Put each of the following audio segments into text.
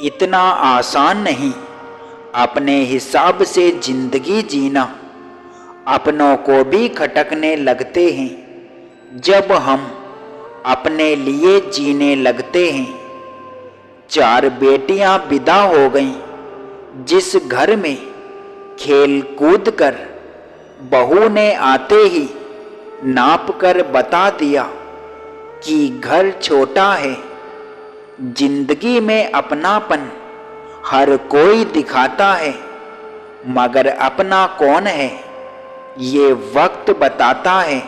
इतना आसान नहीं अपने हिसाब से जिंदगी जीना। अपनों को भी खटकने लगते हैं जब हम अपने लिए जीने लगते हैं। 4 बेटियां विदा हो गईं जिस घर में खेल कूद कर बहू ने आते ही नाप कर बता दिया कि घर छोटा है। जिंदगी में अपनापन हर कोई दिखाता है, मगर अपना कौन है ये वक्त बताता है।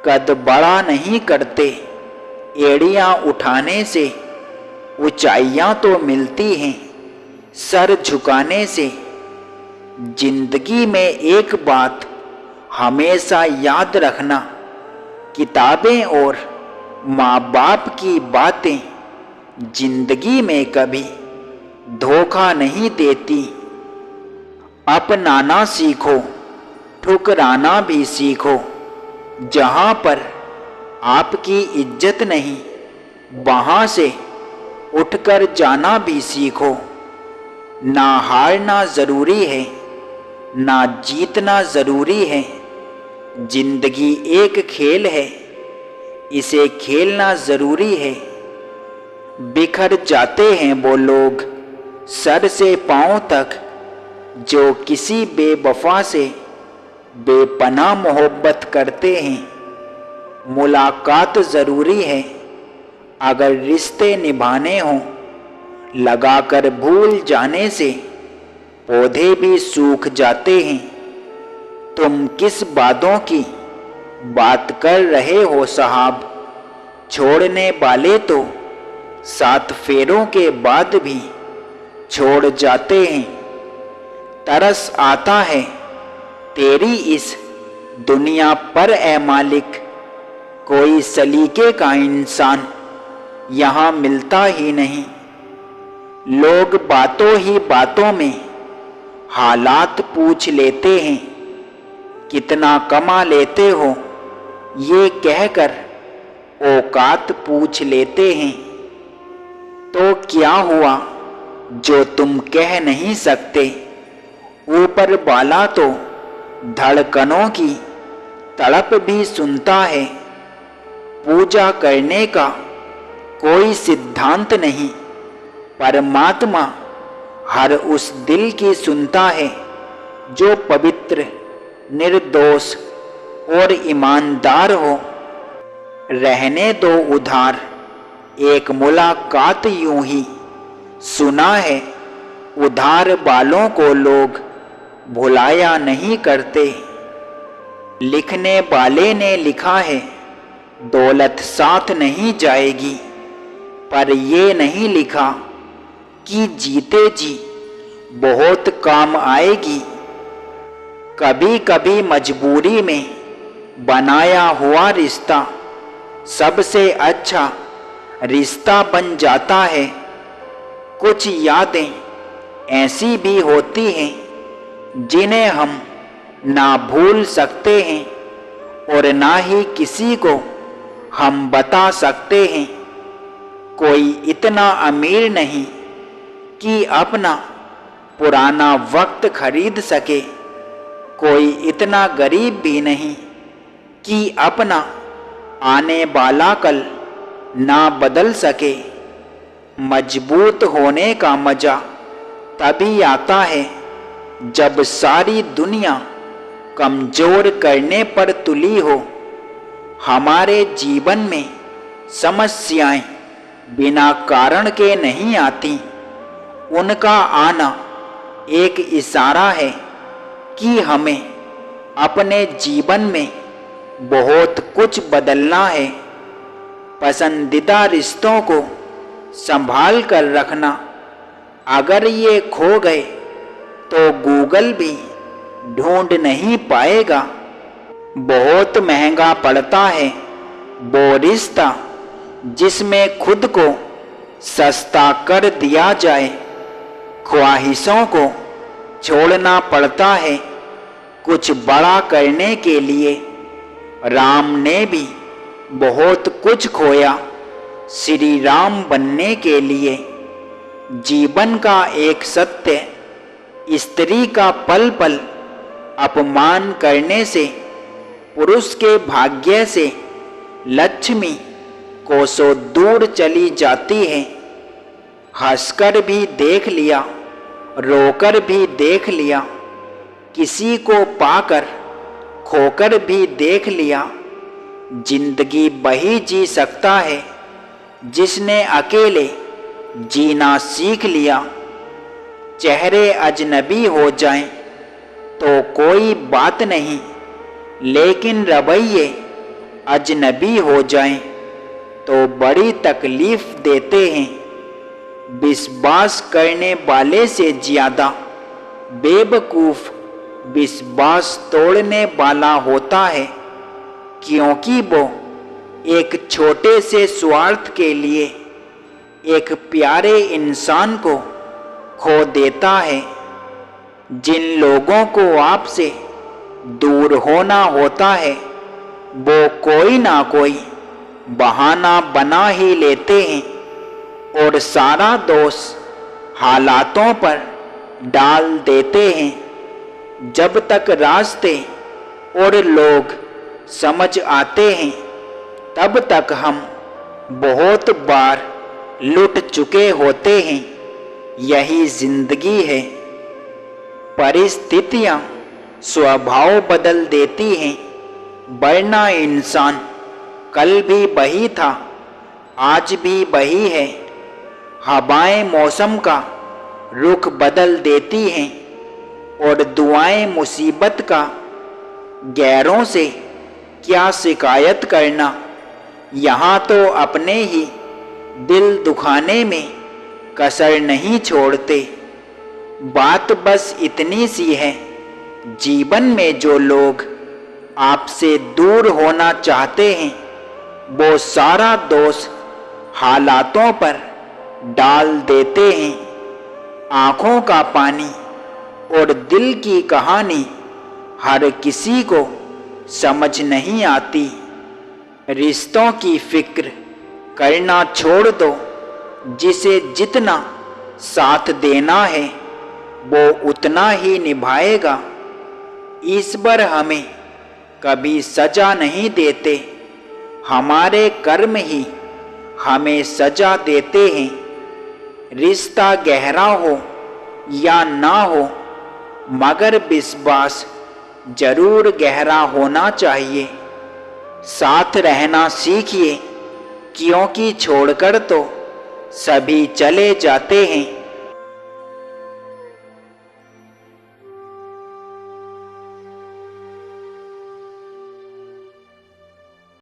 कद बड़ा नहीं करते, एड़ियां उठाने से ऊंचाइयां तो मिलती हैं सर झुकाने से। जिंदगी में एक बात हमेशा याद रखना, किताबें और माँ बाप की बातें जिंदगी में कभी धोखा नहीं देती। अपनाना सीखो, ठुकराना भी सीखो। जहाँ पर आपकी इज्जत नहीं वहाँ से उठकर जाना भी सीखो। ना हारना ज़रूरी है, ना जीतना ज़रूरी है। जिंदगी एक खेल है, इसे खेलना ज़रूरी है। बिखर जाते हैं वो लोग सर से पांव तक जो किसी बेवफा से बेपनाह मोहब्बत करते हैं। मुलाकात ज़रूरी है अगर रिश्ते निभाने हों, लगाकर भूल जाने से पौधे भी सूख जाते हैं। तुम किस बातों की बात कर रहे हो साहब, छोड़ने वाले तो 7 फेरों के बाद भी छोड़ जाते हैं। तरस आता है तेरी इस दुनिया पर ए मालिक, कोई सलीके का इंसान यहाँ मिलता ही नहीं। लोग बातों ही बातों में हालात पूछ लेते हैं, कितना कमा लेते हो ये कहकर औकात पूछ लेते हैं। तो क्या हुआ जो तुम कह नहीं सकते, ऊपर वाला तो धड़कनों की तड़प भी सुनता है। पूजा करने का कोई सिद्धांत नहीं, परमात्मा हर उस दिल की सुनता है जो पवित्र, निर्दोष और ईमानदार हो। रहने दो उधार एक मुलाकात यूं ही, सुना है उधार वालों को लोग भुलाया नहीं करते। लिखने वाले ने लिखा है दौलत साथ नहीं जाएगी, पर ये नहीं लिखा कि जीते जी बहुत काम आएगी। कभी कभी मजबूरी में बनाया हुआ रिश्ता सबसे अच्छा रिश्ता बन जाता है। कुछ यादें ऐसी भी होती हैं जिन्हें हम ना भूल सकते हैं और ना ही किसी को हम बता सकते हैं। कोई इतना अमीर नहीं कि अपना पुराना वक्त खरीद सके, कोई इतना गरीब भी नहीं कि अपना आने वाला कल ना बदल सके। मजबूत होने का मजा तभी आता है जब सारी दुनिया कमजोर करने पर तुली हो। हमारे जीवन में समस्याएं बिना कारण के नहीं आती, उनका आना एक इशारा है कि हमें अपने जीवन में बहुत कुछ बदलना है। पसंदीदा रिश्तों को संभाल कर रखना, अगर ये खो गए तो गूगल भी ढूंढ नहीं पाएगा। बहुत महंगा पड़ता है वो रिश्ता जिसमें खुद को सस्ता कर दिया जाए। ख्वाहिशों को छोड़ना पड़ता है कुछ बड़ा करने के लिए। राम ने भी बहुत कुछ खोया श्री राम बनने के लिए। जीवन का एक सत्य, स्त्री का पल पल अपमान करने से पुरुष के भाग्य से लक्ष्मी कोसों दूर चली जाती है। हंसकर भी देख लिया, रोकर भी देख लिया, किसी को पाकर खोकर भी देख लिया। जिंदगी वही जी सकता है जिसने अकेले जीना सीख लिया। चेहरे अजनबी हो जाएं तो कोई बात नहीं, लेकिन रवैये अजनबी हो जाएं तो बड़ी तकलीफ देते हैं। विश्वास करने वाले से ज़्यादा बेवकूफ़ विश्वास तोड़ने वाला होता है, क्योंकि वो एक छोटे से स्वार्थ के लिए एक प्यारे इंसान को खो देता है। जिन लोगों को आपसे दूर होना होता है वो कोई ना कोई बहाना बना ही लेते हैं और सारा दोष हालातों पर डाल देते हैं। जब तक रास्ते और लोग समझ आते हैं तब तक हम बहुत बार लुट चुके होते हैं। यही जिंदगी है। परिस्थितियां स्वभाव बदल देती हैं, वरना इंसान कल भी वही था, आज भी वही है। हवाएं मौसम का रुख बदल देती हैं और दुआएं मुसीबत का। गैरों से क्या शिकायत करना, यहाँ तो अपने ही दिल दुखाने में कसर नहीं छोड़ते। बात बस इतनी सी है, जीवन में जो लोग आपसे दूर होना चाहते हैं वो सारा दोष हालातों पर डाल देते हैं। आँखों का पानी और दिल की कहानी हर किसी को समझ नहीं आती। रिश्तों की फिक्र करना छोड़ दो, जिसे जितना साथ देना है वो उतना ही निभाएगा। ईश्वर हमें कभी सजा नहीं देते, हमारे कर्म ही हमें सजा देते हैं। रिश्ता गहरा हो या ना हो, मगर विश्वास जरूर गहरा होना चाहिए। साथ रहना सीखिए, क्योंकि छोड़कर तो सभी चले जाते हैं।